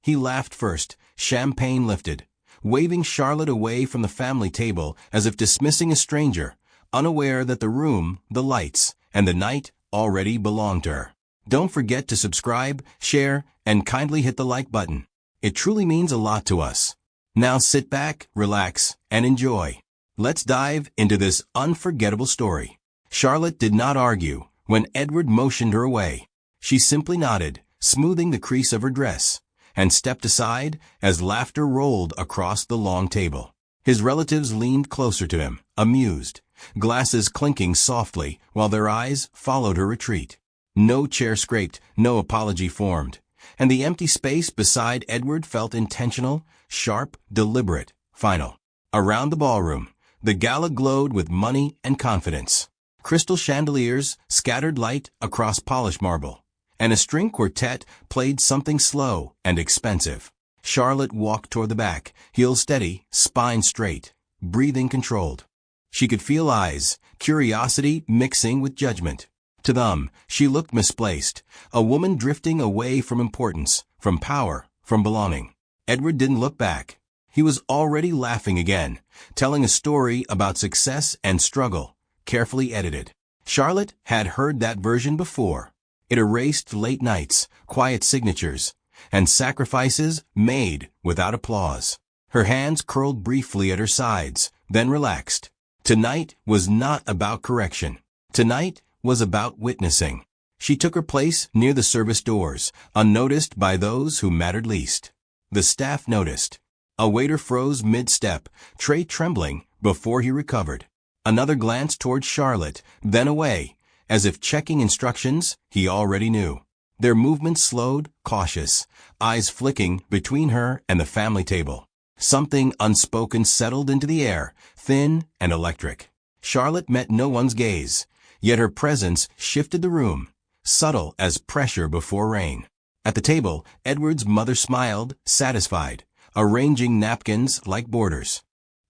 He laughed first, champagne lifted, waving Charlotte away from the family table as if dismissing a stranger, unaware that the room, the lights, and the night already belonged to her. Don't forget to subscribe, share, and kindly hit the like button. It truly means a lot to us. Now sit back, relax, and enjoy. Let's dive into this unforgettable story. Charlotte did not argue when Edward motioned her away. She simply nodded, smoothing the crease of her dress, and stepped aside as laughter rolled across the long table. His relatives leaned closer to him, amused, glasses clinking softly while their eyes followed her retreat. No chair scraped, no apology formed, and the empty space beside Edward felt intentional, sharp, deliberate, final. Around the ballroom, the gala glowed with money and confidence. Crystal chandeliers scattered light across polished marble, and a string quartet played something slow and expensive. Charlotte walked toward the back, heels steady, spine straight, breathing controlled. She could feel eyes, curiosity mixing with judgment. To them, she looked misplaced, a woman drifting away from importance, from power, from belonging. Edward didn't look back. He was already laughing again, telling a story about success and struggle, carefully edited. Charlotte had heard that version before. It erased late nights, quiet signatures, and sacrifices made without applause. Her hands curled briefly at her sides, then relaxed. Tonight was not about correction. Tonight was about witnessing. She took her place near the service doors, unnoticed by those who mattered least. The staff noticed. A waiter froze mid-step, tray trembling before he recovered. Another glance toward Charlotte, then away, as if checking instructions he already knew. Their movements slowed, cautious, eyes flicking between her and the family table. Something unspoken settled into the air, thin and electric. Charlotte met no one's gaze, yet her presence shifted the room, subtle as pressure before rain. At the table, Edward's mother smiled, satisfied, arranging napkins like borders.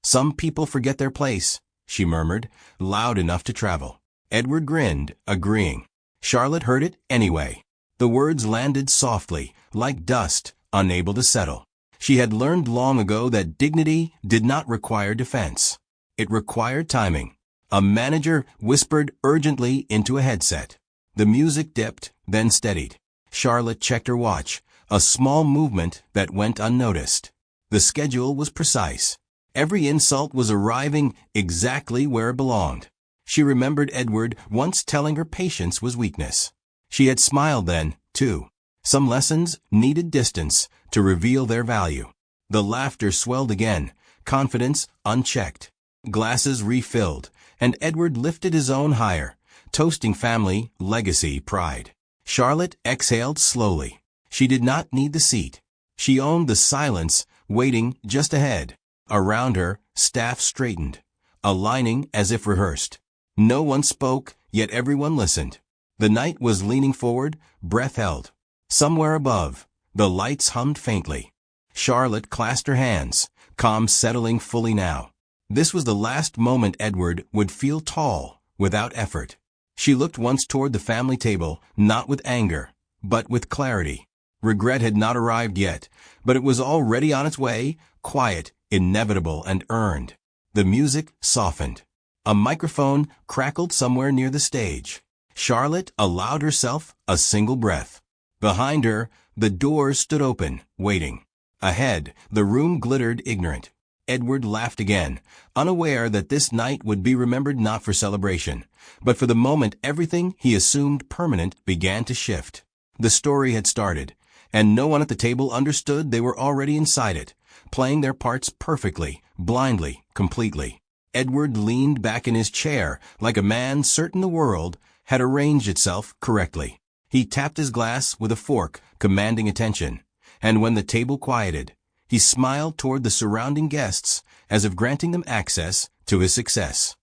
"Some people forget their place," she murmured, loud enough to travel. Edward grinned, agreeing. Charlotte heard it anyway. The words landed softly, like dust, unable to settle. She had learned long ago that dignity did not require defense. It required timing. A manager whispered urgently into a headset. The music dipped, then steadied. Charlotte checked her watch, a small movement that went unnoticed. The schedule was precise. Every insult was arriving exactly where it belonged. She remembered Edward once telling her patience was weakness. She had smiled then, too. Some lessons needed distance to reveal their value. The laughter swelled again, confidence unchecked. Glasses refilled, and Edward lifted his own higher, toasting family, legacy, pride. Charlotte exhaled slowly. She did not need the seat. She owned the silence, waiting just ahead. Around her, staff straightened, aligning as if rehearsed. No one spoke, yet everyone listened. The night was leaning forward, breath held. Somewhere above, the lights hummed faintly. Charlotte clasped her hands, calm settling fully now. This was the last moment Edward would feel tall, without effort. She looked once toward the family table, not with anger, but with clarity. Regret had not arrived yet, but it was already on its way, quiet, inevitable, and earned. The music softened. A microphone crackled somewhere near the stage. Charlotte allowed herself a single breath. Behind her, the doors stood open, waiting. Ahead, the room glittered ignorant. Edward laughed again, unaware that this night would be remembered not for celebration, but for the moment everything he assumed permanent began to shift. The story had started, and no one at the table understood they were already inside it, playing their parts perfectly, blindly, completely. Edward leaned back in his chair like a man certain the world had arranged itself correctly. He tapped his glass with a fork, commanding attention, and when the table quieted, he smiled toward the surrounding guests as if granting them access to his success.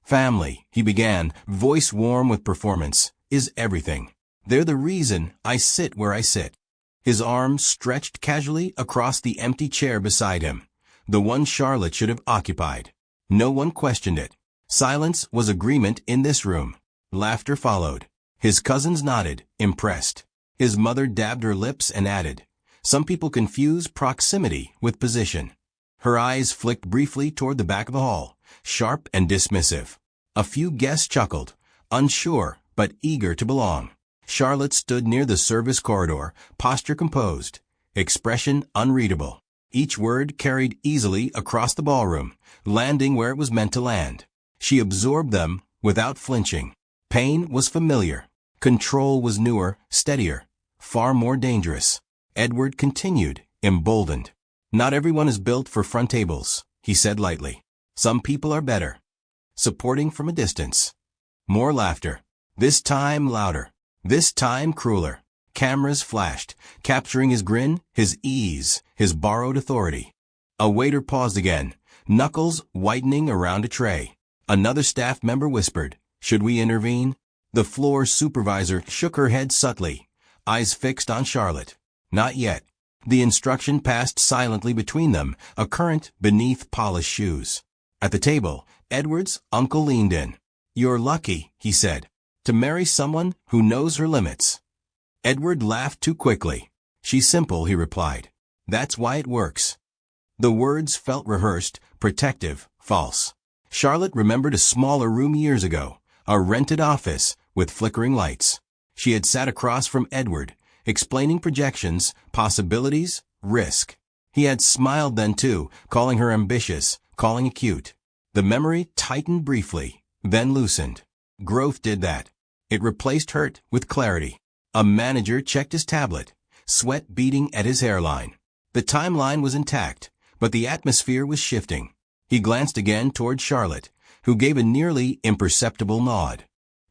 "Family," he began, voice warm with performance, "is everything. They're the reason I sit where I sit." His arms stretched casually across the empty chair beside him, the one Charlotte should have occupied. No one questioned it. Silence was agreement in this room. Laughter followed. His cousins nodded, impressed. His mother dabbed her lips and added, Some people confuse proximity with position. Her eyes flicked briefly toward the back of the hall, sharp and dismissive. A few guests chuckled, unsure but eager to belong. Charlotte stood near the service corridor, posture composed, expression unreadable. Each word carried easily across the ballroom, landing where it was meant to land. She absorbed them without flinching. Pain was familiar. Control was newer, steadier, far more dangerous. Edward continued, emboldened. Not everyone is built for front tables, he said lightly. Some people are better. Supporting from a distance. More laughter. This time louder. This time crueler. Cameras flashed, capturing his grin, his ease, his borrowed authority. A waiter paused again, knuckles whitening around a tray. Another staff member whispered, "Should we intervene?" The floor supervisor shook her head subtly, eyes fixed on Charlotte. Not yet. The instruction passed silently between them, a current beneath polished shoes. At the table, Edward's uncle leaned in. "You're lucky," he said, "to marry someone who knows her limits." Edward laughed too quickly. "She's simple," he replied. "That's why it works." The words felt rehearsed, protective, false. Charlotte remembered a smaller room years ago, a rented office with flickering lights. She had sat across from Edward, explaining projections, possibilities, risk. He had smiled then too, calling her ambitious, calling it cute. The memory tightened briefly, then loosened. Growth did that. It replaced hurt with clarity. A manager checked his tablet, sweat beading at his hairline. The timeline was intact, but the atmosphere was shifting. He glanced again toward Charlotte, who gave a nearly imperceptible nod.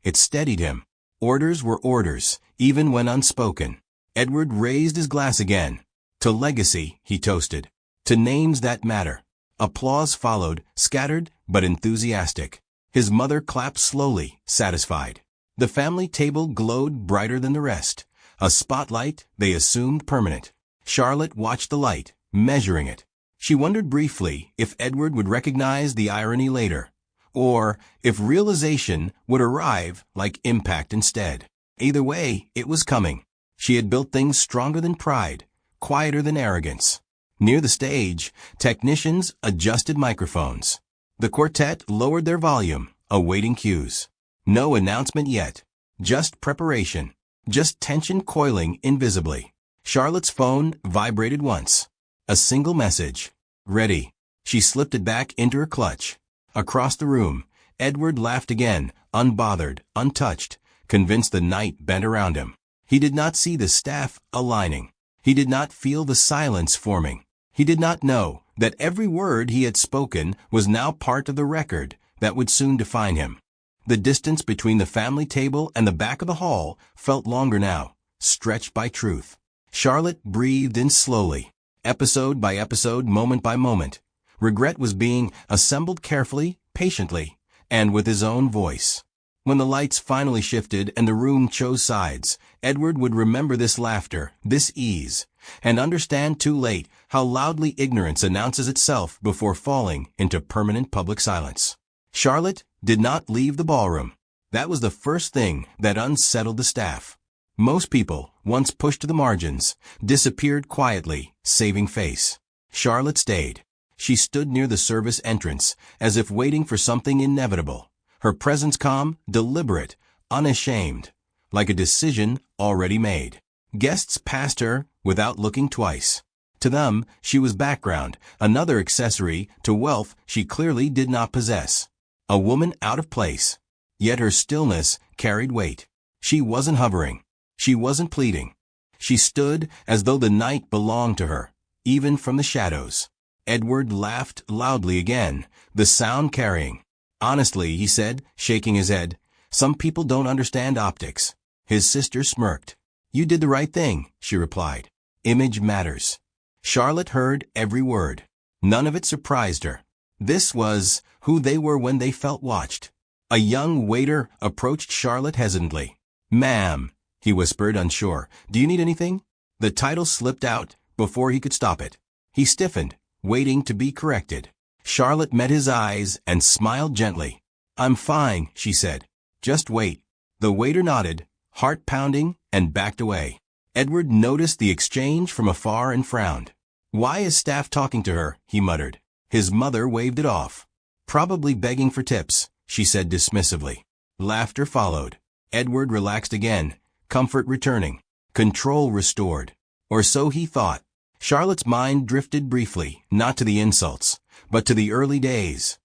It steadied him. Orders were orders, even when unspoken. Edward raised his glass again. To legacy, he toasted. To names that matter. Applause followed, scattered but enthusiastic. His mother clapped slowly, satisfied. The family table glowed brighter than the rest, a spotlight they assumed permanent. Charlotte watched the light, measuring it. She wondered briefly if Edward would recognize the irony later, or if realization would arrive like impact instead. Either way, it was coming. She had built things stronger than pride, quieter than arrogance. Near the stage, technicians adjusted microphones. The quartet lowered their volume, awaiting cues. No announcement yet. Just preparation. Just tension coiling invisibly. Charlotte's phone vibrated once. A single message. Ready. She slipped it back into her clutch. Across the room, Edward laughed again, unbothered, untouched, convinced the night bent around him. He did not see the staff aligning. He did not feel the silence forming. He did not know that every word he had spoken was now part of the record that would soon define him. The distance between the family table and the back of the hall felt longer now, stretched by truth. Charlotte breathed in slowly, episode by episode, moment by moment. Regret was being assembled carefully, patiently, and with his own voice. When the lights finally shifted and the room chose sides, Edward would remember this laughter, this ease, and understand too late how loudly ignorance announces itself before falling into permanent public silence. Charlotte did not leave the ballroom. That was the first thing that unsettled the staff. Most people, once pushed to the margins, disappeared quietly, saving face. Charlotte stayed. She stood near the service entrance, as if waiting for something inevitable. Her presence calm, deliberate, unashamed, like a decision already made. Guests passed her without looking twice. To them, she was background, another accessory to wealth she clearly did not possess. A woman out of place. Yet her stillness carried weight. She wasn't hovering. She wasn't pleading. She stood as though the night belonged to her, even from the shadows. Edward laughed loudly again, the sound carrying. "Honestly," he said, shaking his head, "some people don't understand optics." His sister smirked. "You did the right thing," she replied. "Image matters." Charlotte heard every word. None of it surprised her. This was who they were when they felt watched. A young waiter approached Charlotte hesitantly. "Ma'am," he whispered, unsure, "do you need anything?" The title slipped out before he could stop it. He stiffened, waiting to be corrected. Charlotte met his eyes and smiled gently. "I'm fine," she said. "Just wait." The waiter nodded, heart pounding, and backed away. Edward noticed the exchange from afar and frowned. "Why is staff talking to her?" he muttered. His mother waved it off. "Probably begging for tips," she said dismissively. Laughter followed. Edward relaxed again, comfort returning, control restored. Or so he thought. Charlotte's mind drifted briefly, not to the insults, but to the early days.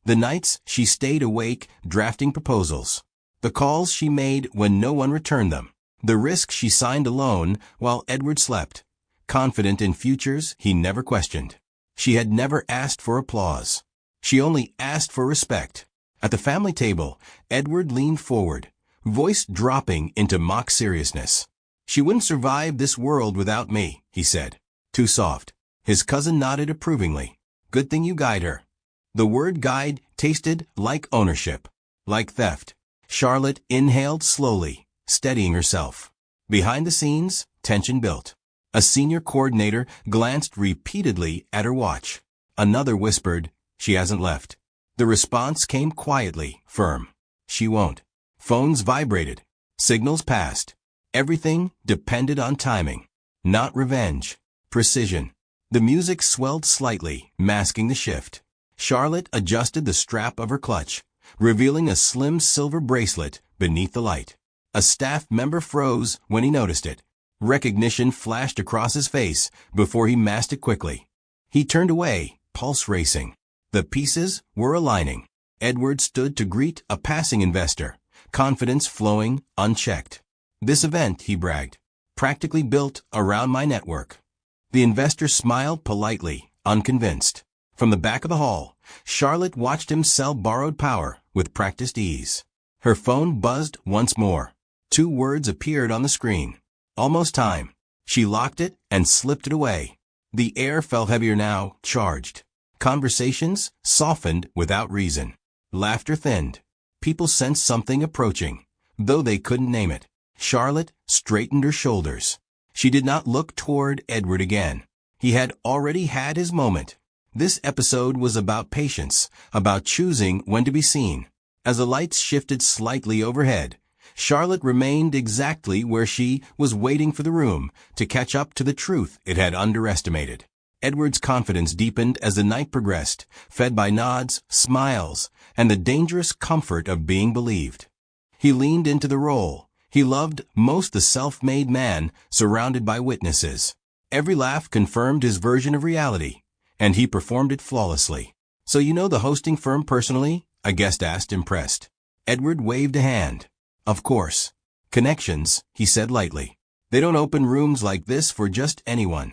The nights she stayed awake drafting proposals. The calls she made when no one returned them. The risk she signed alone while Edward slept, confident in futures he never questioned. She had never asked for applause. She only asked for respect. At the family table, Edward leaned forward, voice dropping into mock seriousness. "She wouldn't survive this world without me," he said. Too soft. His cousin nodded approvingly. "Good thing you guide her." The word guide tasted like ownership, like theft. Charlotte inhaled slowly, steadying herself. Behind the scenes, tension built. A senior coordinator glanced repeatedly at her watch. Another whispered, "She hasn't left." The response came quietly, firm. "She won't." Phones vibrated. Signals passed. Everything depended on timing, not revenge. Precision. The music swelled slightly, masking the shift. Charlotte adjusted the strap of her clutch, revealing a slim silver bracelet beneath the light. A staff member froze when he noticed it. Recognition flashed across his face before he masked it quickly. He turned away, pulse racing. The pieces were aligning. Edward stood to greet a passing investor, confidence flowing, unchecked. "This event," he bragged, "practically built around my network." The investor smiled politely, unconvinced. From the back of the hall, Charlotte watched him sell borrowed power with practiced ease. Her phone buzzed once more. 2 words appeared on the screen. "Almost time." She locked it and slipped it away. The air felt heavier now, charged. Conversations softened without reason. Laughter thinned. People sensed something approaching, though they couldn't name it. Charlotte straightened her shoulders. She did not look toward Edward again. He had already had his moment. This episode was about patience, about choosing when to be seen. As the lights shifted slightly overhead, Charlotte remained exactly where she was, waiting for the room to catch up to the truth it had underestimated. Edward's confidence deepened as the night progressed, fed by nods, smiles, and the dangerous comfort of being believed. He leaned into the role. He loved most the self-made man surrounded by witnesses. Every laugh confirmed his version of reality, and he performed it flawlessly. "So you know the hosting firm personally?" a guest asked, impressed. Edward waved a hand. "Of course. Connections," he said lightly. "They don't open rooms like this for just anyone."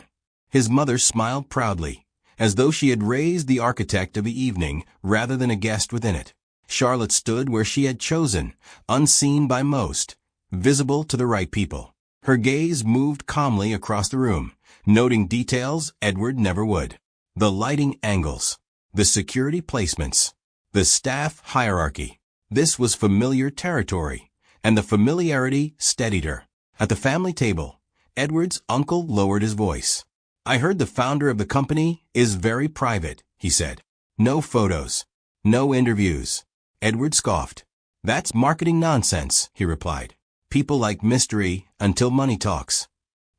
His mother smiled proudly, as though she had raised the architect of the evening rather than a guest within it. Charlotte stood where she had chosen, unseen by most, visible to the right people. Her gaze moved calmly across the room, noting details Edward never would. The lighting angles, the security placements, the staff hierarchy. This was familiar territory, and the familiarity steadied her. At the family table, Edward's uncle lowered his voice. "I heard the founder of the company is very private," he said. "No photos, no interviews." Edward scoffed. "That's marketing nonsense," he replied. "People like mystery until money talks."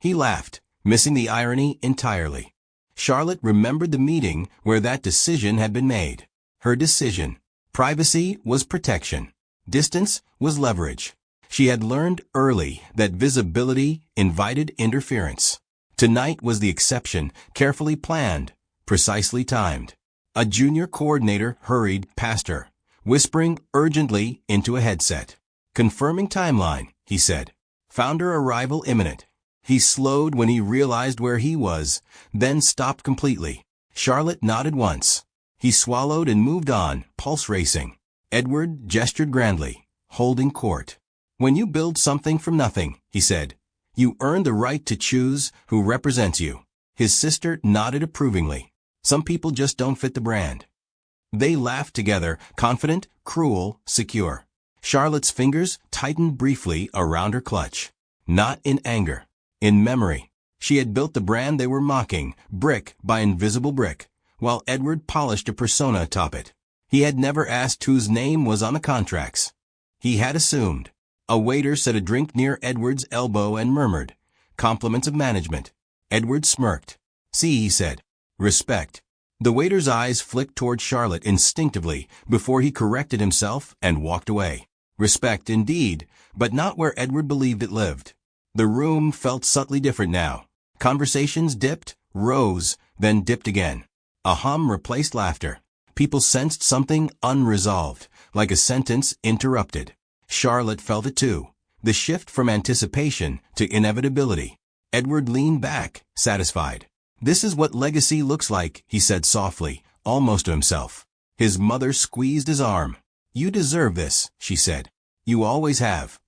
He laughed, missing the irony entirely. Charlotte remembered the meeting where that decision had been made. Her decision. Privacy was protection. Distance was leverage. She had learned early that visibility invited interference. Tonight was the exception, carefully planned, precisely timed. A junior coordinator hurried past her, whispering urgently into a headset. "Confirming timeline," he said. "Founder arrival imminent." He slowed when he realized where he was, then stopped completely. Charlotte nodded once. He swallowed and moved on, pulse racing. Edward gestured grandly, holding court. "When you build something from nothing," he said, "you earn the right to choose who represents you." His sister nodded approvingly. "Some people just don't fit the brand." They laughed together, confident, cruel, secure. Charlotte's fingers tightened briefly around her clutch. Not in anger, in memory. She had built the brand they were mocking, brick by invisible brick, while Edward polished a persona atop it. He had never asked whose name was on the contracts. He had assumed. A waiter set a drink near Edward's elbow and murmured, Compliments of management. Edward smirked. See, he said. Respect. The waiter's eyes flicked toward Charlotte instinctively before he corrected himself and walked away. Respect indeed, but not where Edward believed it lived. The room felt subtly different now. Conversations dipped, rose, then dipped again. A hum replaced laughter. People sensed something unresolved, like a sentence interrupted. Charlotte felt it too. The shift from anticipation to inevitability. Edward leaned back, satisfied. This is what legacy looks like, he said softly, almost to himself. His mother squeezed his arm. You deserve this, she said. You always have.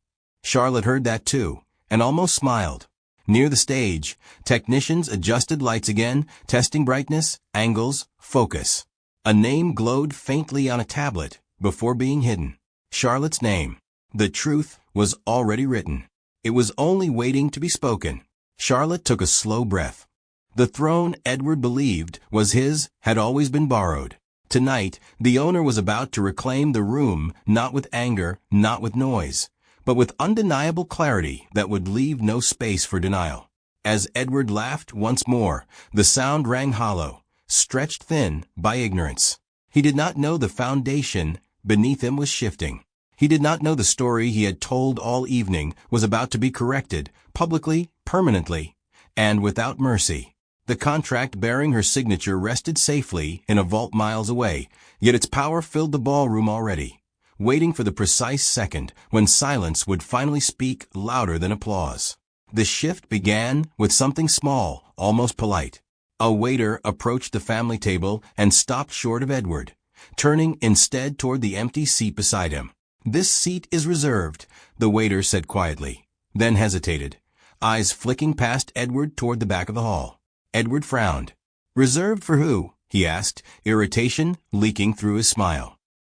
Charlotte heard that too, and almost smiled. Near the stage, technicians adjusted lights again, testing brightness, angles, focus. A name glowed faintly on a tablet before being hidden. Charlotte's name. The truth was already written. It was only waiting to be spoken. Charlotte took a slow breath. The throne Edward believed was his had always been borrowed. Tonight, the owner was about to reclaim the room, not with anger, not with noise, but with undeniable clarity that would leave no space for denial. As Edward laughed once more, the sound rang hollow, stretched thin by ignorance. He did not know the foundation beneath him was shifting. He did not know the story he had told all evening was about to be corrected, publicly, permanently, and without mercy. The contract bearing her signature rested safely in a vault miles away, yet its power filled the ballroom already, waiting for the precise second when silence would finally speak louder than applause. The shift began with something small, almost polite. A waiter approached the family table and stopped short of Edward, turning instead toward the empty seat beside him. This seat is reserved, the waiter said quietly, then hesitated, eyes flicking past Edward toward the back of the hall. Edward frowned. Reserved for who? He asked, irritation leaking through his smile.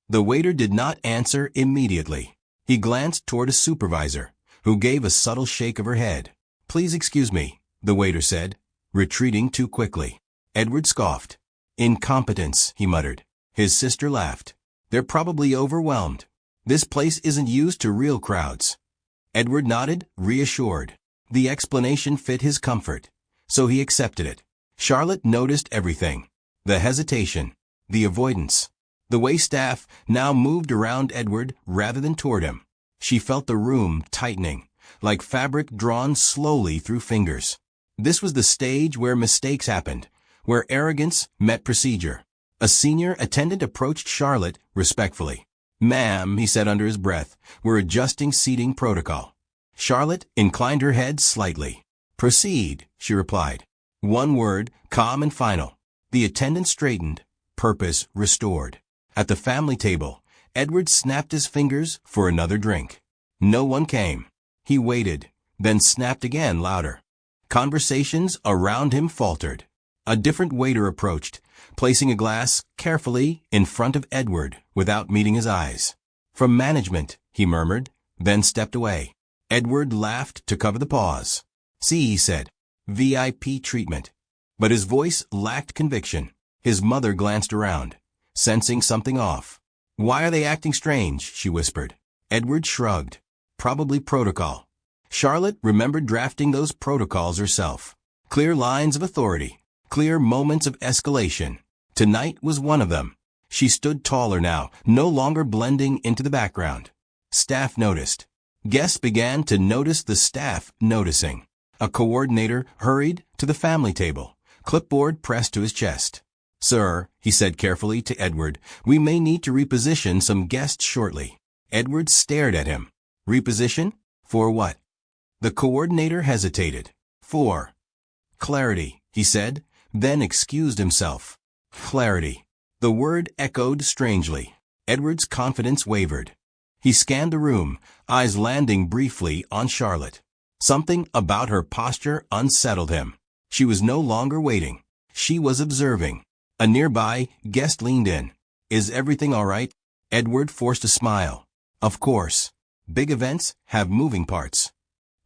The waiter did not answer immediately. He glanced toward a supervisor, who gave a subtle shake of her head. Please excuse me, the waiter said, retreating too quickly. Edward scoffed. Incompetence, he muttered. His sister laughed. They're probably overwhelmed. This place isn't used to real crowds. Edward nodded, reassured. The explanation fit his comfort, so he accepted it. Charlotte noticed everything. The hesitation, the avoidance, the way staff now moved around Edward rather than toward him. She felt the room tightening, like fabric drawn slowly through fingers. This was the stage where mistakes happened, where arrogance met procedure. A senior attendant approached Charlotte respectfully. Ma'am, he said under his breath, we're adjusting seating protocol. Charlotte inclined her head slightly. Proceed, she replied. One word, calm and final. The attendant straightened, purpose restored. At the family table, Edward snapped his fingers for another drink. No one came. He waited, then snapped again louder. Conversations around him faltered. A different waiter approached, placing a glass carefully in front of Edward without meeting his eyes. From management, he murmured, then stepped away. Edward laughed to cover the pause. See, he said, VIP treatment. But his voice lacked conviction. His mother glanced around, sensing something off. Why are they acting strange? She whispered. Edward shrugged. Probably protocol. Charlotte remembered drafting those protocols herself. Clear lines of authority. Clear moments of escalation. Tonight was one of them. She stood taller now, no longer blending into the background. Staff noticed. Guests began to notice the staff noticing. A coordinator hurried to the family table, clipboard pressed to his chest. Sir, he said carefully to Edward, we may need to reposition some guests shortly. Edward stared at him. Reposition? For what? The coordinator hesitated. For clarity, he said, then excused himself. Clarity. The word echoed strangely. Edward's confidence wavered. He scanned the room, eyes landing briefly on Charlotte. Something about her posture unsettled him. She was no longer waiting. She was observing. A nearby guest leaned in. Is everything all right? Edward forced a smile. Of course. Big events have moving parts.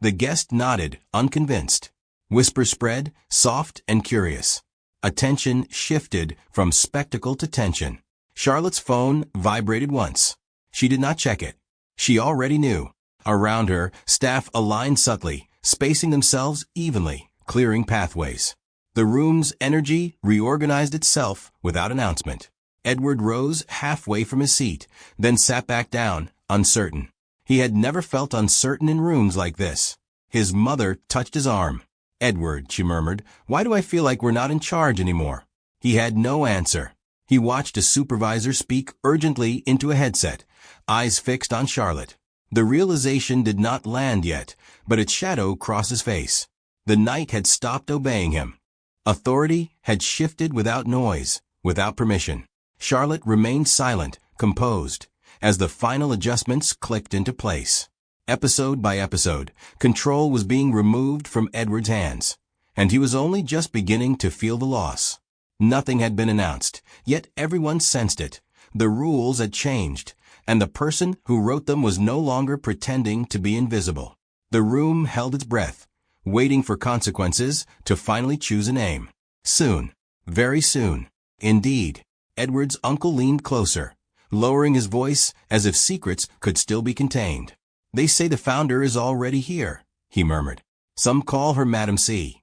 The guest nodded, unconvinced. Whisper spread, soft and curious. Attention shifted from spectacle to tension. Charlotte's phone vibrated once. She did not check it. She already knew. Around her, staff aligned subtly, spacing themselves evenly, clearing pathways. The room's energy reorganized itself without announcement. Edward rose halfway from his seat, then sat back down, uncertain. He had never felt uncertain in rooms like this. His mother touched his arm. "Edward," she murmured, "why do I feel like we're not in charge anymore?" He had no answer. He watched a supervisor speak urgently into a headset, eyes fixed on Charlotte. The realization did not land yet, but its shadow crossed his face. The night had stopped obeying him. Authority had shifted without noise, without permission. Charlotte remained silent, composed, as the final adjustments clicked into place. Episode by episode, control was being removed from Edward's hands, and he was only just beginning to feel the loss. Nothing had been announced, yet everyone sensed it. The rules had changed, and the person who wrote them was no longer pretending to be invisible. The room held its breath, waiting for consequences to finally choose a name. Soon, very soon, indeed. Edward's uncle leaned closer, lowering his voice as if secrets could still be contained. "They say the founder is already here," he murmured. "Some call her Madam C."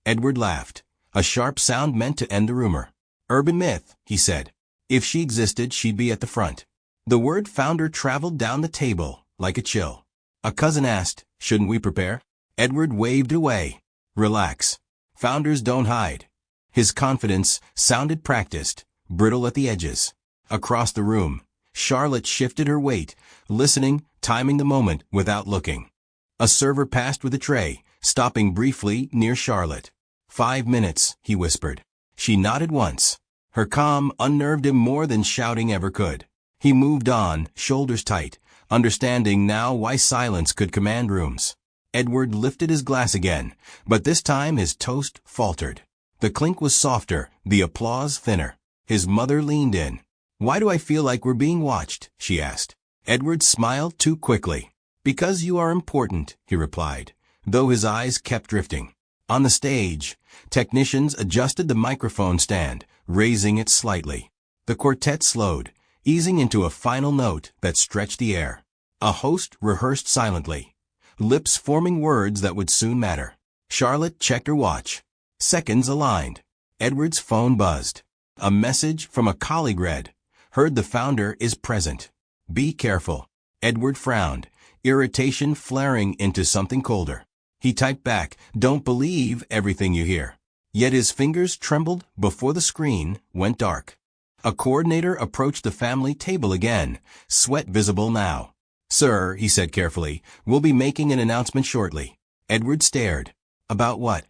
Edward laughed, a sharp sound meant to end the rumor. "Urban myth," he said. "If she existed, she'd be at the front." The word founder traveled down the table like a chill. A cousin asked, "Shouldn't we prepare?" Edward waved away. "Relax. Founders don't hide." His confidence sounded practiced, brittle at the edges. Across the room, Charlotte shifted her weight, listening, timing the moment without looking. A server passed with a tray, stopping briefly near Charlotte. "5 minutes," he whispered. She nodded once. Her calm unnerved him more than shouting ever could. He moved on, shoulders tight, understanding now why silence could command rooms. Edward lifted his glass again, but this time his toast faltered. The clink was softer, the applause thinner. His mother leaned in. "Why do I feel like we're being watched?" she asked. Edward smiled too quickly. "Because you are important," he replied, though his eyes kept drifting. On the stage, technicians adjusted the microphone stand, raising it slightly. The quartet slowed, easing into a final note that stretched the air. A host rehearsed silently, lips forming words that would soon matter. Charlotte checked her watch. Seconds aligned. Edward's phone buzzed. A message from a colleague read, "Heard the founder is present. Be careful." Edward frowned, irritation flaring into something colder. He typed back, "Don't believe everything you hear." Yet his fingers trembled before the screen went dark. A coordinator approached the family table again, sweat visible now. "Sir," he said carefully, "we'll be making an announcement shortly." Edward stared. "About what?"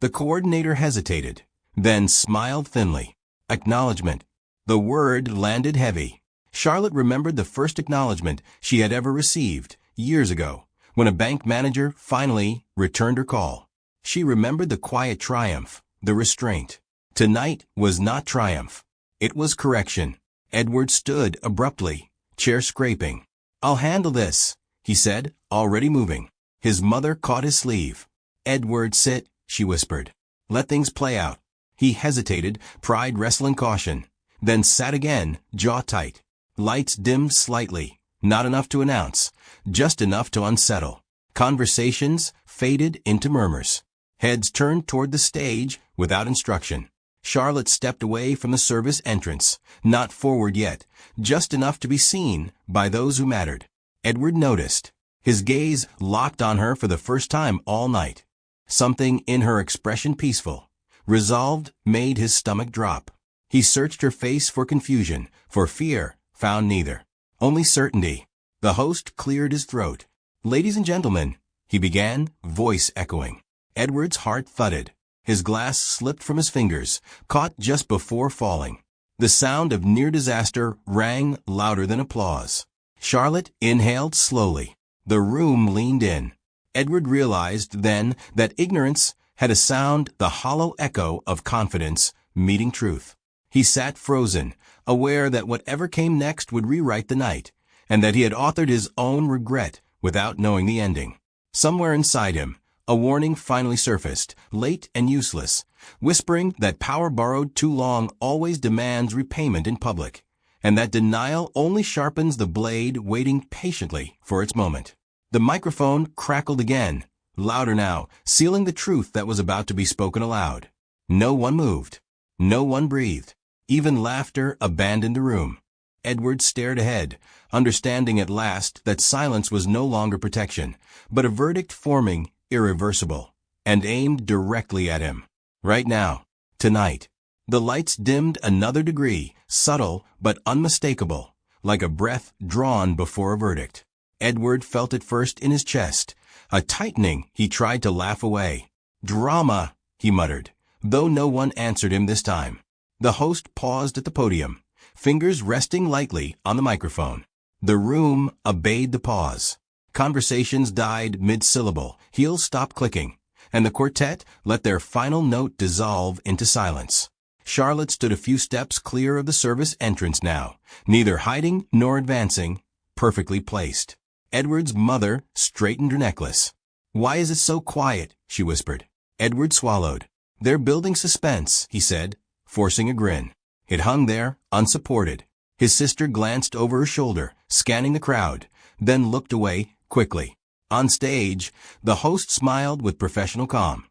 The coordinator hesitated, then smiled thinly. "Acknowledgement." The word landed heavy. Charlotte remembered the first acknowledgement she had ever received, years ago, when a bank manager finally returned her call. She remembered the quiet triumph, the restraint. Tonight was not triumph. It was correction. Edward stood abruptly, chair scraping. "I'll handle this," he said, already moving. His mother caught his sleeve. "Edward, sit," she whispered. "Let things play out." He hesitated, pride wrestling caution, then sat again, jaw tight. Lights dimmed slightly, not enough to announce, just enough to unsettle. Conversations faded into murmurs. Heads turned toward the stage without instruction. Charlotte stepped away from the service entrance, not forward yet, just enough to be seen by those who mattered. Edward noticed. His gaze locked on her for the first time all night. Something in her expression peaceful, resolved, made his stomach drop. He searched her face for confusion, for fear, found neither. Only certainty. The host cleared his throat. "Ladies and gentlemen," he began, voice echoing. Edward's heart thudded. His glass slipped from his fingers, caught just before falling. The sound of near disaster rang louder than applause. Charlotte inhaled slowly. The room leaned in. Edward realized then that ignorance had a sound the hollow echo of confidence meeting truth. He sat frozen, aware that whatever came next would rewrite the night, and that he had authored his own regret without knowing the ending. Somewhere inside him, a warning finally surfaced, late and useless, whispering that power borrowed too long always demands repayment in public, and that denial only sharpens the blade waiting patiently for its moment. The microphone crackled again, louder now, sealing the truth that was about to be spoken aloud. No one moved. No one breathed. Even laughter abandoned the room. Edward stared ahead, understanding at last that silence was no longer protection, but a verdict forming irreversible, and aimed directly at him. Right now. Tonight. The lights dimmed another degree, subtle but unmistakable, like a breath drawn before a verdict. Edward felt it first in his chest. A tightening. He tried to laugh away. "Drama," he muttered, though no one answered him this time. The host paused at the podium, fingers resting lightly on the microphone. The room obeyed the pause. Conversations died mid-syllable, heels stopped clicking, and the quartet let their final note dissolve into silence. Charlotte stood a few steps clear of the service entrance now, neither hiding nor advancing, perfectly placed. Edward's mother straightened her necklace. "Why is it so quiet?" she whispered. Edward swallowed. "They're building suspense," he said, forcing a grin. It hung there, unsupported. His sister glanced over her shoulder, scanning the crowd, then looked away quickly. On stage, the host smiled with professional calm.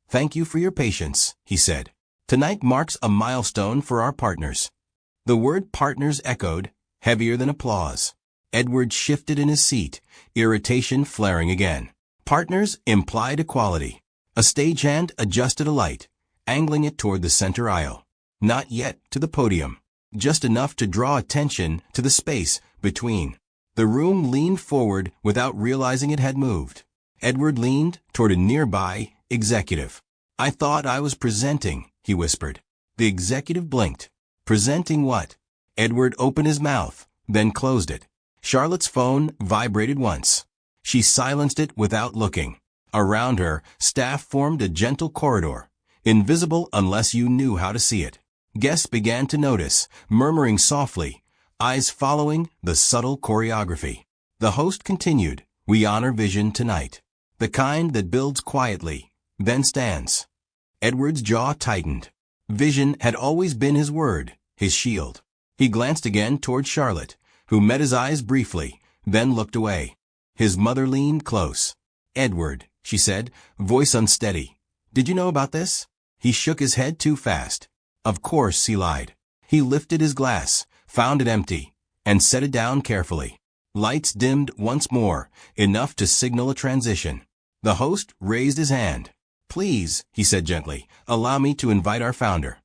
"Thank you for your patience," he said. "Tonight marks a milestone for our partners." The word partners echoed, heavier than applause. Edward shifted in his seat, irritation flaring again. Partners implied equality. A stagehand adjusted a light, angling it toward the center aisle. Not yet to the podium, just enough to draw attention to the space between. The room leaned forward without realizing it had moved. Edward leaned toward a nearby executive. "I thought I was presenting," he whispered. The executive blinked. "Presenting what?" Edward opened his mouth, then closed it. Charlotte's phone vibrated once. She silenced it without looking. Around her, staff formed a gentle corridor, invisible unless you knew how to see it. Guests began to notice, murmuring softly, eyes following the subtle choreography. The host continued, "We honor vision tonight. The kind that builds quietly, then stands." Edward's jaw tightened. Vision had always been his word, his shield. He glanced again toward Charlotte, who met his eyes briefly, then looked away. His mother leaned close. "Edward," she said, voice unsteady. "Did you know about this?" He shook his head too fast. "Of course," he lied. He lifted his glass, found it empty, and set it down carefully. Lights dimmed once more, enough to signal a transition. The host raised his hand. "Please," he said gently, "allow me to invite our founder."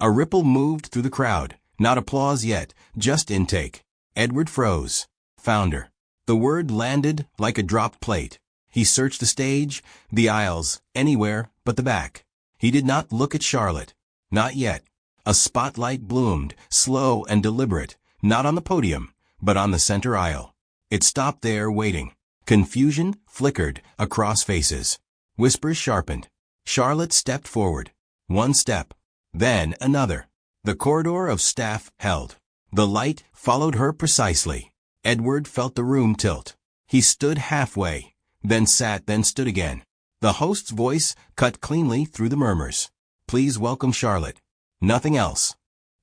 A ripple moved through the crowd, not applause yet, just intake. Edward froze. Founder. The word landed like a dropped plate. He searched the stage, the aisles, anywhere but the back. He did not look at Charlotte. Not yet. A spotlight bloomed, slow and deliberate, not on the podium, but on the center aisle. It stopped there, waiting. Confusion flickered across faces. Whispers sharpened. Charlotte stepped forward. One step. Then another. The corridor of staff held. The light followed her precisely. Edward felt the room tilt. He stood halfway, then sat, then stood again. The host's voice cut cleanly through the murmurs. "Please welcome Charlotte." Nothing else.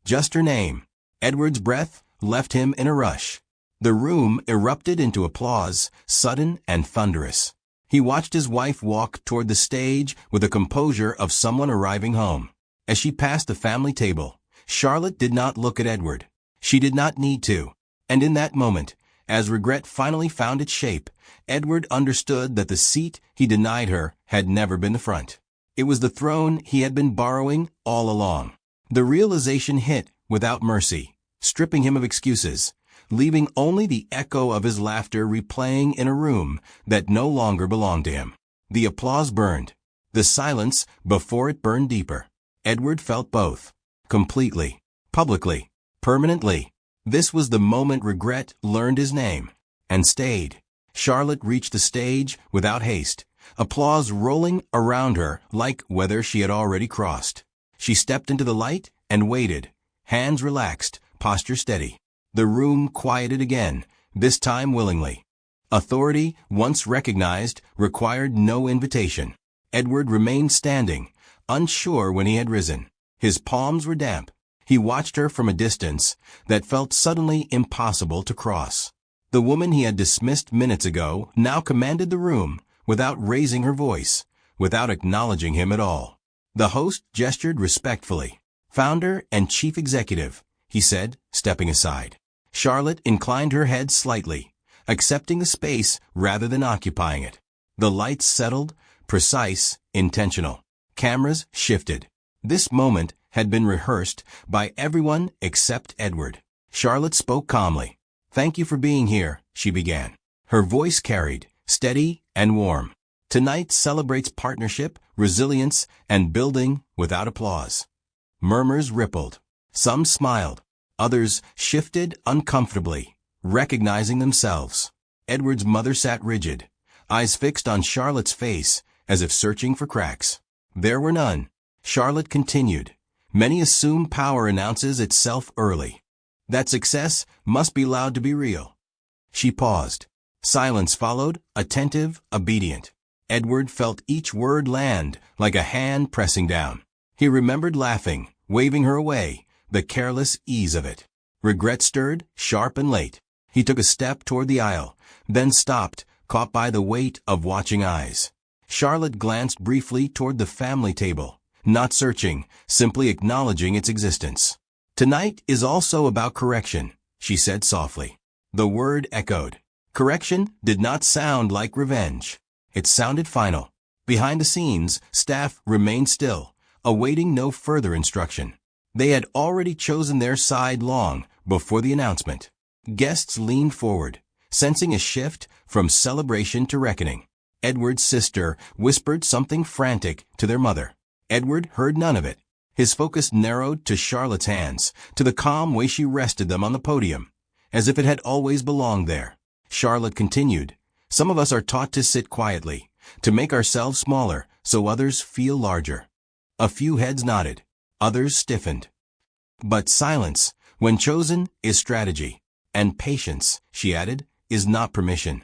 Just her name. Edward's breath left him in a rush. The room erupted into applause, sudden and thunderous. He watched his wife walk toward the stage with the composure of someone arriving home. As she passed the family table, Charlotte did not look at Edward. She did not need to. And in that moment, as regret finally found its shape, Edward understood that the seat he denied her had never been the front. It was the throne he had been borrowing all along. The realization hit without mercy, stripping him of excuses, leaving only the echo of his laughter replaying in a room that no longer belonged to him. The applause burned. The silence before it burned deeper. Edward felt both. Completely. Publicly. Permanently. This was the moment regret learned his name. And stayed. Charlotte reached the stage without haste, applause rolling around her like whether she had already crossed. She stepped into the light and waited, hands relaxed, posture steady. The room quieted again, this time willingly. Authority, once recognized, required no invitation. Edward remained standing, unsure when he had risen. His palms were damp. He watched her from a distance that felt suddenly impossible to cross. The woman he had dismissed minutes ago now commanded the room, without raising her voice, without acknowledging him at all. The host gestured respectfully. "Founder and chief executive," he said, stepping aside. Charlotte inclined her head slightly, accepting the space rather than occupying it. The lights settled, precise, intentional. Cameras shifted. This moment had been rehearsed by everyone except Edward. Charlotte spoke calmly. "Thank you for being here," she began. Her voice carried, steady and warm. "Tonight celebrates partnership, resilience, and building without applause." Murmurs rippled. Some smiled. Others shifted uncomfortably, recognizing themselves. Edward's mother sat rigid, eyes fixed on Charlotte's face, as if searching for cracks. There were none. Charlotte continued. "Many assume power announces itself early. That success must be allowed to be real." She paused. Silence followed, attentive, obedient. Edward felt each word land like a hand pressing down. He remembered laughing, waving her away, the careless ease of it. Regret stirred, sharp and late. He took a step toward the aisle, then stopped, caught by the weight of watching eyes. Charlotte glanced briefly toward the family table, not searching, simply acknowledging its existence. "Tonight is also about correction," she said softly. The word echoed. Correction did not sound like revenge. It sounded final. Behind the scenes, staff remained still, awaiting no further instruction. They had already chosen their side long before the announcement. Guests leaned forward, sensing a shift from celebration to reckoning. Edward's sister whispered something frantic to their mother. Edward heard none of it. His focus narrowed to Charlotte's hands, to the calm way she rested them on the podium, as if it had always belonged there. Charlotte continued, "Some of us are taught to sit quietly, to make ourselves smaller so others feel larger." A few heads nodded. Others stiffened. "But silence, when chosen, is strategy. And patience," she added, "is not permission."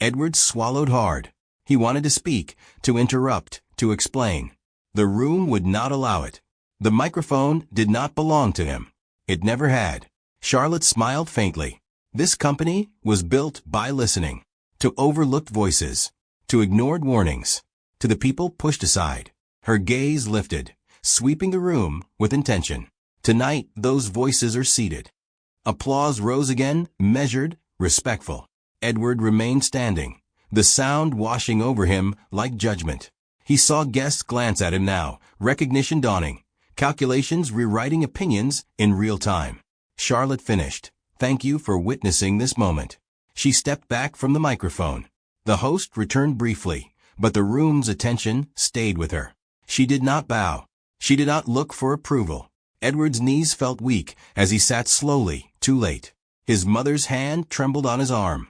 Edward swallowed hard. He wanted to speak, to interrupt, to explain. The room would not allow it. The microphone did not belong to him. It never had. Charlotte smiled faintly. This company was built by listening. To overlooked voices. To ignored warnings. To the people pushed aside. Her gaze lifted, sweeping the room with intention. Tonight, those voices are seated. Applause rose again, measured, respectful. Edward remained standing, the sound washing over him like judgment. He saw guests glance at him now, recognition dawning, calculations rewriting opinions in real time. Charlotte finished. "Thank you for witnessing this moment." She stepped back from the microphone. The host returned briefly, but the room's attention stayed with her. She did not bow. She did not look for approval. Edward's knees felt weak as he sat slowly, too late. His mother's hand trembled on his arm.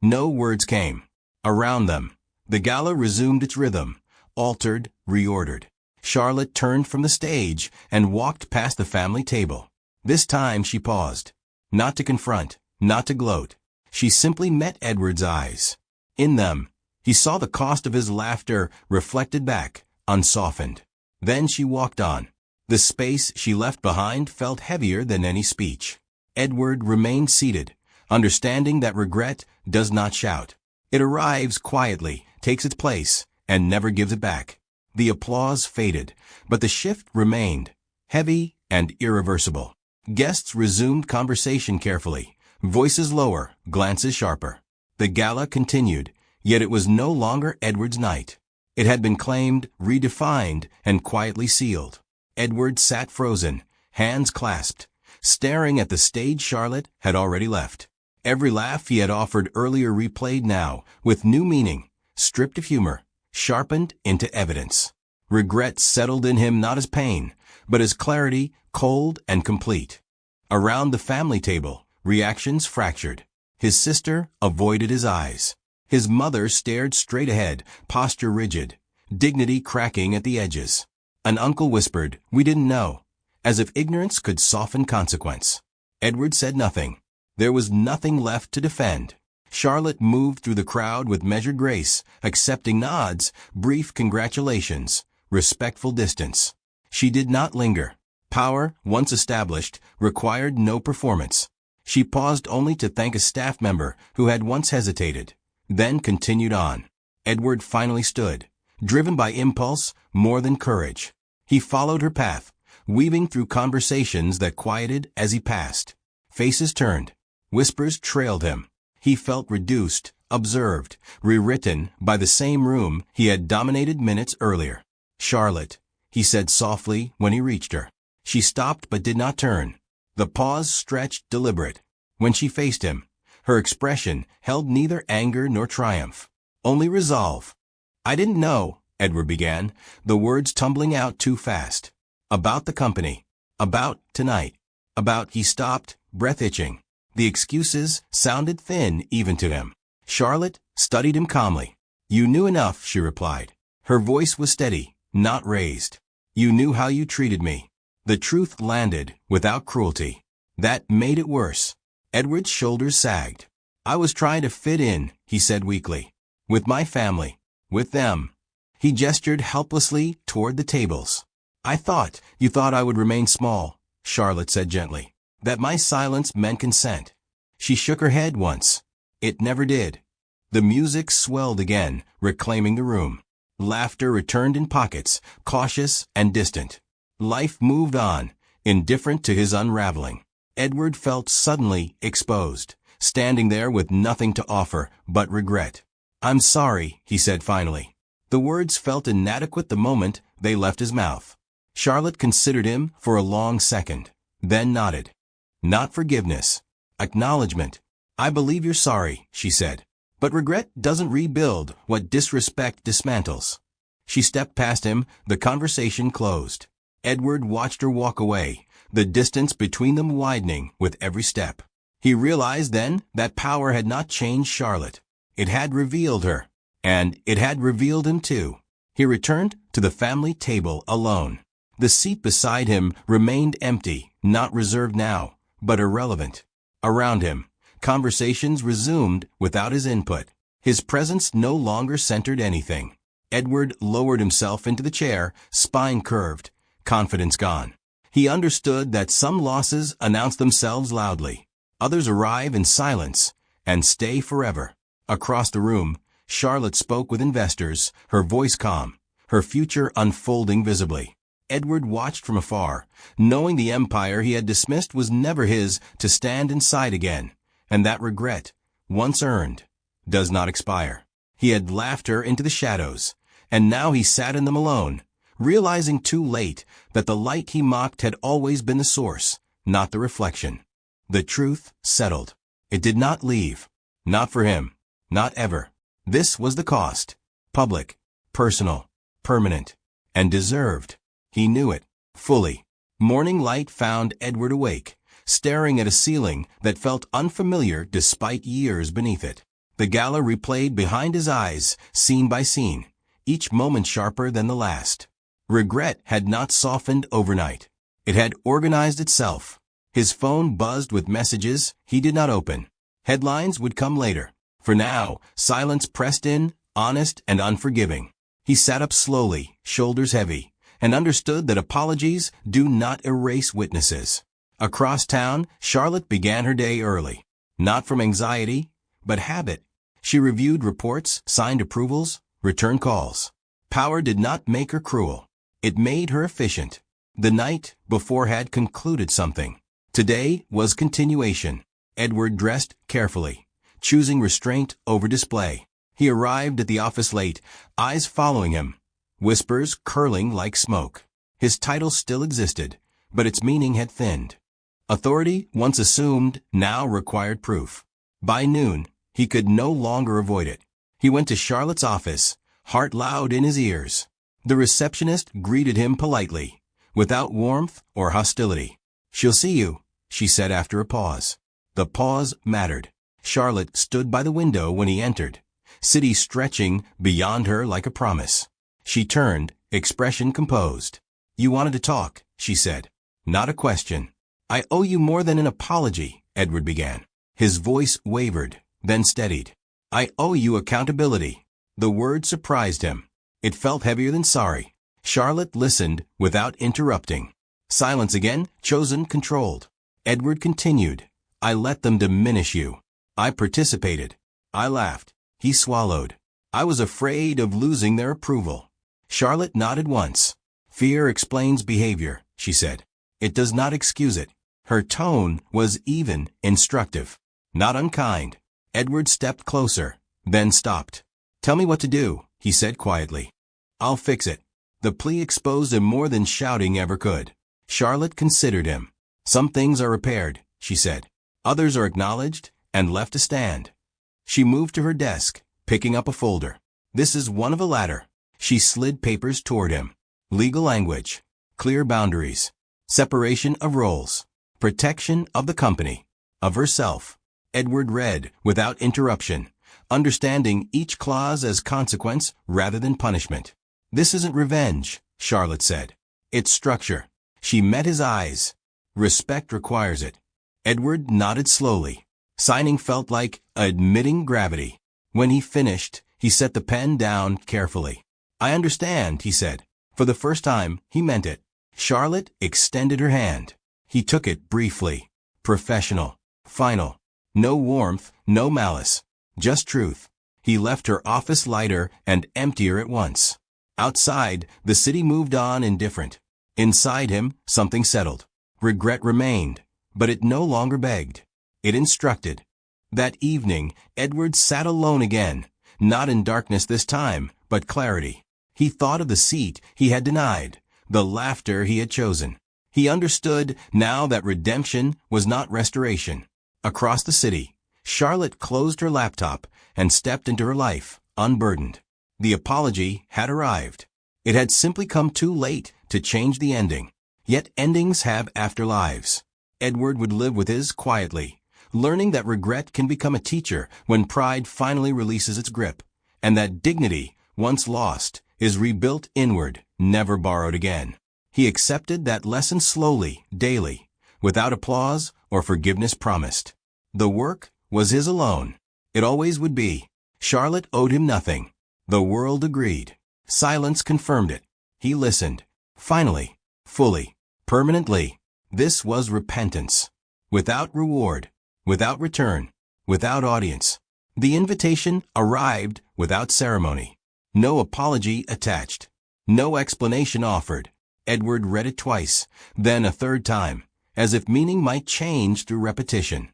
No words came. Around them, the gala resumed its rhythm, altered, reordered. Charlotte turned from the stage and walked past the family table. This time she paused. Not to confront, not to gloat. She simply met Edward's eyes. In them, he saw the cost of his laughter reflected back, unsoftened. Then she walked on. The space she left behind felt heavier than any speech. Edward remained seated, understanding that regret does not shout. It arrives quietly, takes its place, and never gives it back. The applause faded, but the shift remained, heavy and irreversible. Guests resumed conversation carefully, voices lower, glances sharper. The gala continued, yet it was no longer Edward's night. It had been claimed, redefined, and quietly sealed. Edward sat frozen, hands clasped, staring at the stage Charlotte had already left. Every laugh he had offered earlier replayed now, with new meaning, stripped of humor, sharpened into evidence. Regret settled in him not as pain, but as clarity, cold and complete. Around the family table, reactions fractured. His sister avoided his eyes. His mother stared straight ahead, posture rigid, dignity cracking at the edges. An uncle whispered, "We didn't know," as if ignorance could soften consequence. Edward said nothing. There was nothing left to defend. Charlotte moved through the crowd with measured grace, accepting nods, brief congratulations, respectful distance. She did not linger. Power, once established, required no performance. She paused only to thank a staff member who had once hesitated, then continued on. Edward finally stood, driven by impulse more than courage. He followed her path, weaving through conversations that quieted as he passed. Faces turned. Whispers trailed him. He felt reduced, observed, rewritten by the same room he had dominated minutes earlier. "Charlotte," he said softly when he reached her. She stopped but did not turn. The pause stretched deliberate. When she faced him, her expression held neither anger nor triumph, only resolve. "I didn't know," Edward began, the words tumbling out too fast. "About the company. About tonight. About—" He stopped, breath itching. The excuses sounded thin even to him. Charlotte studied him calmly. "You knew enough," she replied. Her voice was steady, not raised. "You knew how you treated me." The truth landed without cruelty. That made it worse. Edward's shoulders sagged. "I was trying to fit in," he said weakly. "With my family. With them." He gestured helplessly toward the tables. You thought I would remain small," Charlotte said gently. "That my silence meant consent." She shook her head once. It never did. The music swelled again, reclaiming the room. Laughter returned in pockets, cautious and distant. Life moved on, indifferent to his unraveling. Edward felt suddenly exposed, standing there with nothing to offer but regret. "I'm sorry," he said finally. The words felt inadequate the moment they left his mouth. Charlotte considered him for a long second, then nodded. "Not forgiveness. Acknowledgement. I believe you're sorry," she said. "But regret doesn't rebuild what disrespect dismantles." She stepped past him, the conversation closed. Edward watched her walk away, the distance between them widening with every step. He realized then that power had not changed Charlotte. It had revealed her, and it had revealed him too. He returned to the family table alone. The seat beside him remained empty, not reserved now, but irrelevant. Around him, conversations resumed without his input. His presence no longer centered anything. Edward lowered himself into the chair, spine curved, confidence gone. He understood that some losses announce themselves loudly. Others arrive in silence and stay forever. Across the room, Charlotte spoke with investors, her voice calm, her future unfolding visibly. Edward watched from afar, knowing the empire he had dismissed was never his to stand inside again, and that regret, once earned, does not expire. He had laughed her into the shadows, and now he sat in them alone, realizing too late that the light he mocked had always been the source, not the reflection. The truth settled. It did not leave. Not for him. Not ever. This was the cost. Public, personal, permanent, and deserved. He knew it, fully. Morning light found Edward awake, staring at a ceiling that felt unfamiliar despite years beneath it. The Gala replayed behind his eyes, scene by scene, each moment sharper than the last. Regret had not softened overnight. It had organized itself. His phone buzzed with messages he did not open. Headlines would come later. For now, silence pressed in, honest and unforgiving. He sat up slowly, shoulders heavy, and understood that apologies do not erase witnesses. Across town, Charlotte began her day early. Not from anxiety, but habit. She reviewed reports, signed approvals, returned calls. Power did not make her cruel. It made her efficient. The night before had concluded something. Today was continuation. Edward dressed carefully, choosing restraint over display. He arrived at the office late, eyes following him, whispers curling like smoke. His title still existed, but its meaning had thinned. Authority, once assumed, now required proof. By noon, he could no longer avoid it. He went to Charlotte's office, heart loud in his ears. The receptionist greeted him politely, without warmth or hostility. "She'll see you," she said after a pause. The pause mattered. Charlotte stood by the window when he entered, city stretching beyond her like a promise. She turned, expression composed. "You wanted to talk," she said. "Not a question." "I owe you more than an apology," Edward began. His voice wavered, then steadied. "I owe you accountability." The word surprised him. It felt heavier than sorry. Charlotte listened without interrupting. Silence again, chosen, controlled. Edward continued. "I let them diminish you. I participated. I laughed." He swallowed. I was afraid of losing their approval. Charlotte nodded once. Fear explains behavior, she said. It does not excuse it. Her tone was even instructive, not unkind. Edward stepped closer, then stopped. Tell me what to do, he said quietly. I'll fix it. The plea exposed him more than shouting ever could. Charlotte considered him. Some things are repaired, she said. Others are acknowledged and left to stand. She moved to her desk, picking up a folder. This is one of the latter. She slid papers toward him. Legal language. Clear boundaries. Separation of roles. Protection of the company. Of herself. Edward read without interruption, understanding each clause as consequence rather than punishment. This isn't revenge, Charlotte said. It's structure. She met his eyes. Respect requires it. Edward nodded slowly. Signing felt like admitting gravity. When he finished, he set the pen down carefully. I understand, he said. For the first time, he meant it. Charlotte extended her hand. He took it briefly. Professional. Final. No warmth, no malice. Just truth. He left her office lighter and emptier at once. Outside, the city moved on indifferent. Inside him, something settled. Regret remained, but it no longer begged. It instructed. That evening, Edward sat alone again, not in darkness this time, but clarity. He thought of the seat he had denied, the laughter he had chosen. He understood now that redemption was not restoration. Across the city, Charlotte closed her laptop and stepped into her life, unburdened. The apology had arrived. It had simply come too late to change the ending. Yet endings have afterlives. Edward would live with his quietly, learning that regret can become a teacher when pride finally releases its grip, and that dignity, once lost, is rebuilt inward, never borrowed again. He accepted that lesson slowly, daily, without applause or forgiveness promised. The work was his alone. It always would be. Charlotte owed him nothing. The world agreed. Silence confirmed it. He listened. Finally, fully, permanently. This was repentance. Without reward, without return, without audience. The invitation arrived without ceremony. No apology attached. No explanation offered. Edward read it twice, then a third time, as if meaning might change through repetition.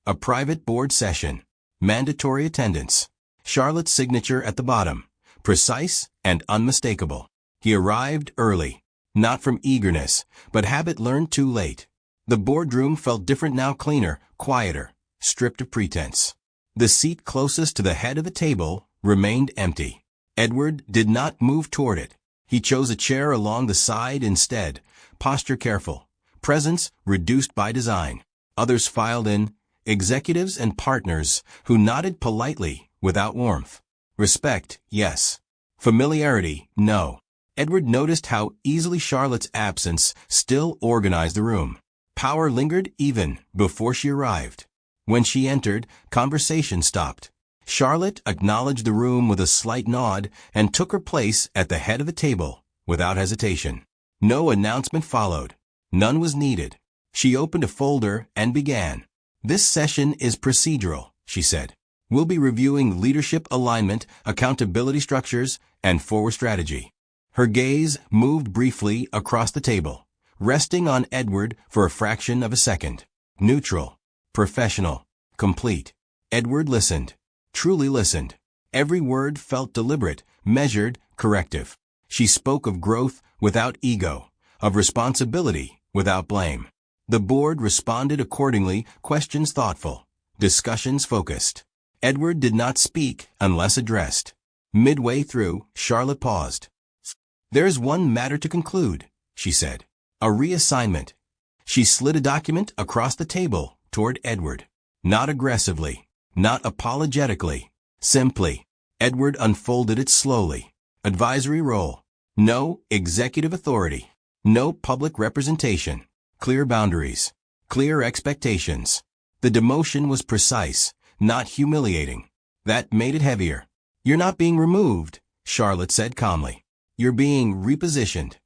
A private board session. Mandatory attendance. Charlotte's signature at the bottom. Precise and unmistakable. He arrived early. Not from eagerness, but habit learned too late. The boardroom felt different now, cleaner, quieter, stripped of pretense. The seat closest to the head of the table remained empty. Edward did not move toward it. He chose a chair along the side instead, posture careful, presence reduced by design. Others filed in, executives and partners who nodded politely without warmth. Respect, yes. Familiarity, no. Edward noticed how easily Charlotte's absence still organized the room. Power lingered even before she arrived. When she entered, conversation stopped. Charlotte acknowledged the room with a slight nod and took her place at the head of the table without hesitation. No announcement followed. None was needed. She opened a folder and began. This session is procedural, she said. We'll be reviewing leadership alignment, accountability structures, and forward strategy. Her gaze moved briefly across the table, resting on Edward for a fraction of a second. Neutral, professional, complete. Edward listened. Truly listened. Every word felt deliberate, measured, corrective. She spoke of growth without ego, of responsibility without blame. The board responded accordingly, questions thoughtful, discussions focused. Edward did not speak unless addressed. Midway through, Charlotte paused. There's one matter to conclude, she said. A reassignment. She slid a document across the table toward Edward. Not aggressively. Not apologetically. Simply. Edward unfolded it slowly. Advisory role. No executive authority. No public representation. Clear boundaries. Clear expectations. The demotion was precise, not humiliating. That made it heavier. You're not being removed, Charlotte said calmly. You're being repositioned.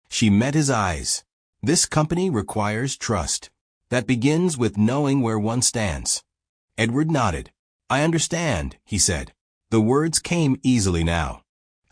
She met his eyes. This company requires trust. That begins with knowing where one stands. Edward nodded. I understand, he said. The words came easily now.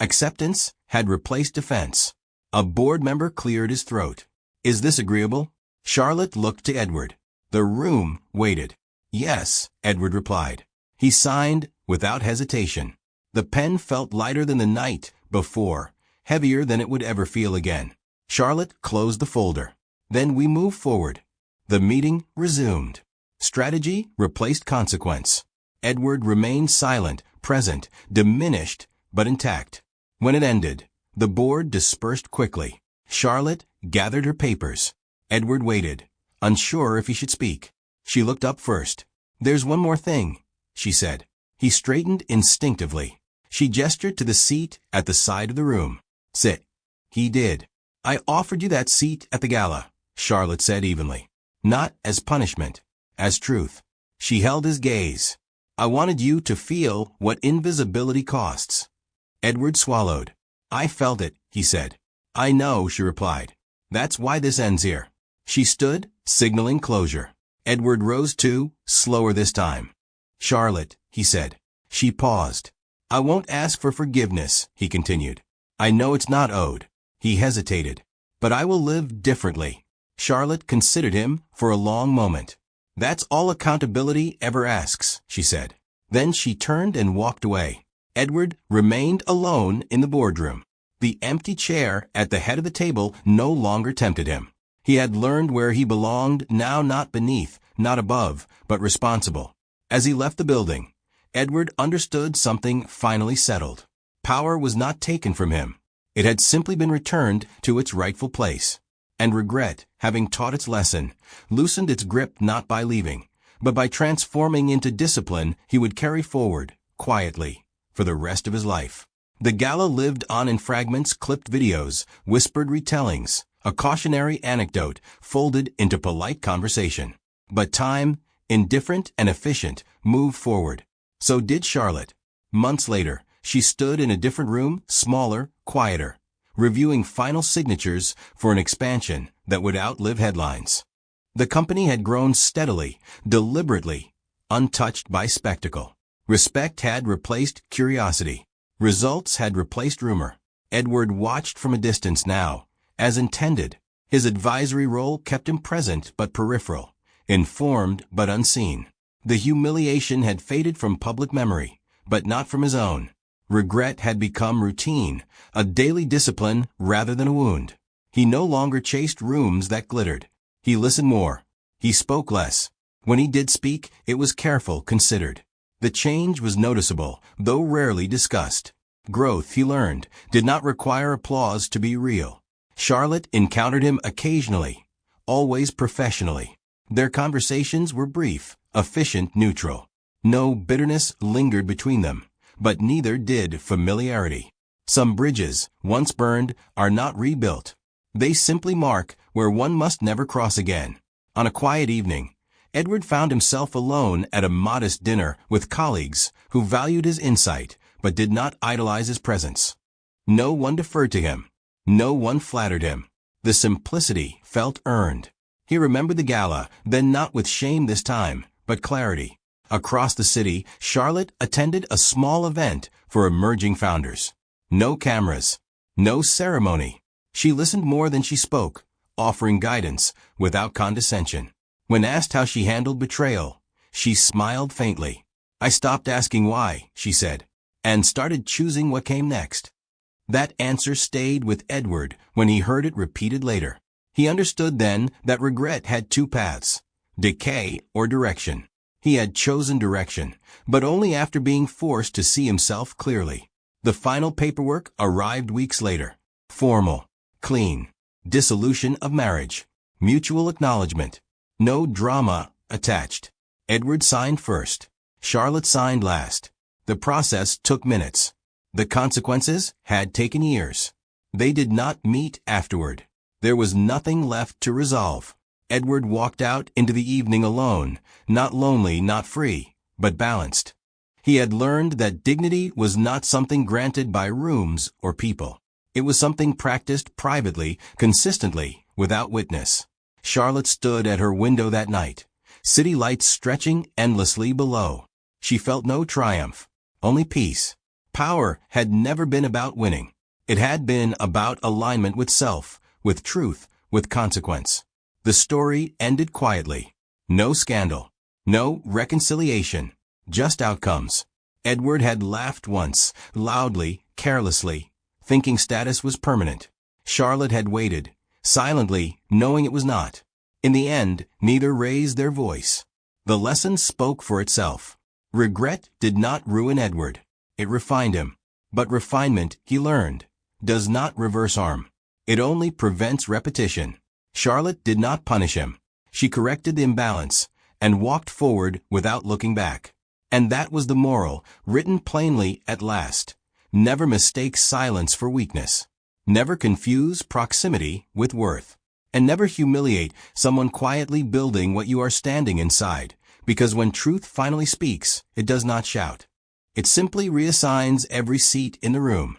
Acceptance had replaced defense. A board member cleared his throat. Is this agreeable? Charlotte looked to Edward. The room waited. Yes, Edward replied. He signed without hesitation. The pen felt lighter than the night before, heavier than it would ever feel again. Charlotte closed the folder. Then we moved forward. The meeting resumed. Strategy replaced consequence. Edward remained silent, present, diminished, but intact. When it ended, the board dispersed quickly. Charlotte gathered her papers. Edward waited, unsure if he should speak. She looked up first. There's one more thing, she said. He straightened instinctively. She gestured to the seat at the side of the room. Sit. He did. I offered you that seat at the gala, Charlotte said evenly. Not as punishment, as truth. She held his gaze. I wanted you to feel what invisibility costs. Edward swallowed. I felt it, he said. I know, she replied. That's why this ends here. She stood, signaling closure. Edward rose too, slower this time. Charlotte, he said. She paused. I won't ask for forgiveness, he continued. I know it's not owed. He hesitated. But I will live differently. Charlotte considered him for a long moment. That's all accountability ever asks, she said. Then she turned and walked away. Edward remained alone in the boardroom. The empty chair at the head of the table no longer tempted him. He had learned where he belonged, now not beneath, not above, but responsible. As he left the building, Edward understood something finally settled. Power was not taken from him. It had simply been returned to its rightful place. And regret, having taught its lesson, loosened its grip not by leaving, but by transforming into discipline he would carry forward, quietly, for the rest of his life. The gala lived on in fragments, clipped videos, whispered retellings, a cautionary anecdote folded into polite conversation. But time, indifferent and efficient, moved forward. So did Charlotte. Months later, she stood in a different room, smaller, quieter, reviewing final signatures for an expansion that would outlive headlines. The company had grown steadily, deliberately, untouched by spectacle. Respect had replaced curiosity. Results had replaced rumor. Edward watched from a distance now, as intended. His advisory role kept him present but peripheral, informed but unseen. The humiliation had faded from public memory, but not from his own. Regret had become routine, a daily discipline rather than a wound. He no longer chased rooms that glittered. He listened more. He spoke less. When he did speak, it was careful, considered. The change was noticeable, though rarely discussed. Growth, he learned, did not require applause to be real. Charlotte encountered him occasionally, always professionally. Their conversations were brief, efficient, neutral. No bitterness lingered between them, but neither did familiarity. Some bridges, once burned, are not rebuilt. They simply mark where one must never cross again. On a quiet evening, Edward found himself alone at a modest dinner with colleagues who valued his insight but did not idolize his presence. No one deferred to him. No one flattered him. The simplicity felt earned. He remembered the gala, then not with shame this time, but clarity. Across the city, Charlotte attended a small event for emerging founders. No cameras. No ceremony. She listened more than she spoke, offering guidance without condescension. When asked how she handled betrayal, she smiled faintly. I stopped asking why, she said, and started choosing what came next. That answer stayed with Edward when he heard it repeated later. He understood then that regret had two paths, decay or direction. He had chosen direction, but only after being forced to see himself clearly. The final paperwork arrived weeks later. Formal, clean, dissolution of marriage, mutual acknowledgement. No drama attached. Edward signed first. Charlotte signed last. The process took minutes. The consequences had taken years. They did not meet afterward. There was nothing left to resolve. Edward walked out into the evening alone, not lonely, not free, but balanced. He had learned that dignity was not something granted by rooms or people. It was something practiced privately, consistently, without witness. Charlotte stood at her window that night, city lights stretching endlessly below. She felt no triumph, only peace. Power had never been about winning. It had been about alignment with self, with truth, with consequence. The story ended quietly. No scandal. No reconciliation. Just outcomes. Edward had laughed once, loudly, carelessly, thinking status was permanent. Charlotte had waited, silently, knowing it was not. In the end, neither raised their voice. The lesson spoke for itself. Regret did not ruin Edward. It refined him. But refinement, he learned, does not reverse harm. It only prevents repetition. Charlotte did not punish him. She corrected the imbalance and walked forward without looking back. And that was the moral, written plainly at last. Never mistake silence for weakness. Never confuse proximity with worth. And never humiliate someone quietly building what you are standing inside, because when truth finally speaks, it does not shout. It simply reassigns every seat in the room.